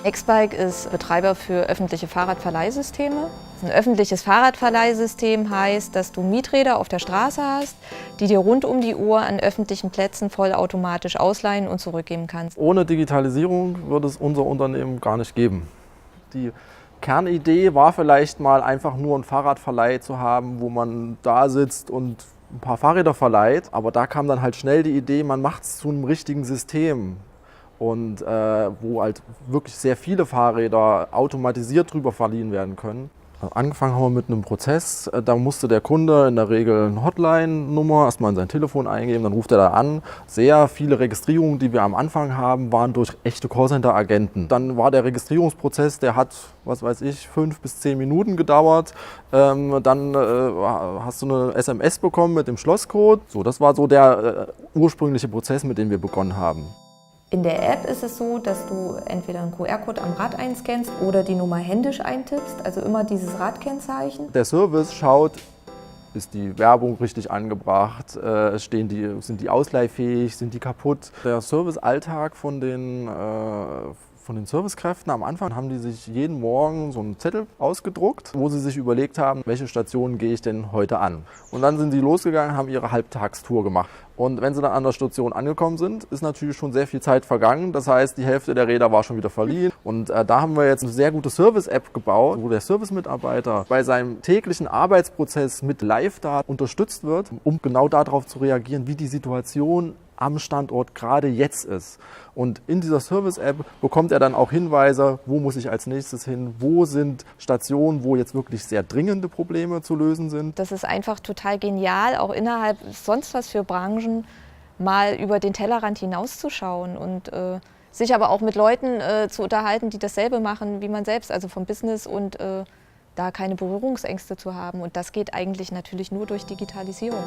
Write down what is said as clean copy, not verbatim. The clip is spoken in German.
X-Bike ist Betreiber für öffentliche Fahrradverleihsysteme. Ein öffentliches Fahrradverleihsystem heißt, dass du Mieträder auf der Straße hast, die dir rund um die Uhr an öffentlichen Plätzen vollautomatisch ausleihen und zurückgeben kannst. Ohne Digitalisierung würde es unser Unternehmen gar nicht geben. Die Kernidee war vielleicht mal einfach nur einen Fahrradverleih zu haben, wo man da sitzt und ein paar Fahrräder verleiht. Aber da kam dann halt schnell die Idee, man macht es zu einem richtigen System. Und wo halt wirklich sehr viele Fahrräder automatisiert drüber verliehen werden können. Angefangen haben wir mit einem Prozess, da musste der Kunde in der Regel eine Hotline-Nummer erstmal in sein Telefon eingeben, dann ruft er da an. Sehr viele Registrierungen, die wir am Anfang haben, waren durch echte Callcenter-Agenten. Dann war der Registrierungsprozess, der hat, was weiß ich, 5 bis 10 Minuten gedauert. Dann hast du eine SMS bekommen mit dem Schlosscode. So, das war so der ursprüngliche Prozess, mit dem wir begonnen haben. In der App ist es so, dass du entweder einen QR-Code am Rad einscannst oder die Nummer händisch eintippst, also immer dieses Radkennzeichen. Der Service schaut, ist die Werbung richtig angebracht, sind die ausleihfähig, sind die kaputt. Der Servicealltag von den Servicekräften am Anfang haben die sich jeden Morgen so einen Zettel ausgedruckt, wo sie sich überlegt haben, welche Stationen gehe ich denn heute an. Und dann sind sie losgegangen, haben ihre Halbtagstour gemacht. Und wenn sie dann an der Station angekommen sind, ist natürlich schon sehr viel Zeit vergangen. Das heißt, die Hälfte der Räder war schon wieder verliehen. Und da haben wir jetzt eine sehr gute Service-App gebaut, wo der Service-Mitarbeiter bei seinem täglichen Arbeitsprozess mit Live-Daten unterstützt wird, um genau darauf zu reagieren, wie die Situation am Standort gerade jetzt ist. Und in dieser Service-App bekommt er dann auch Hinweise, wo muss ich als nächstes hin, wo sind Stationen, wo jetzt wirklich sehr dringende Probleme zu lösen sind. Das ist einfach total genial, auch innerhalb sonst was für Branchen mal über den Tellerrand hinauszuschauen und sich aber auch mit Leuten zu unterhalten, die dasselbe machen wie man selbst, also vom Business und da keine Berührungsängste zu haben. Und das geht eigentlich natürlich nur durch Digitalisierung.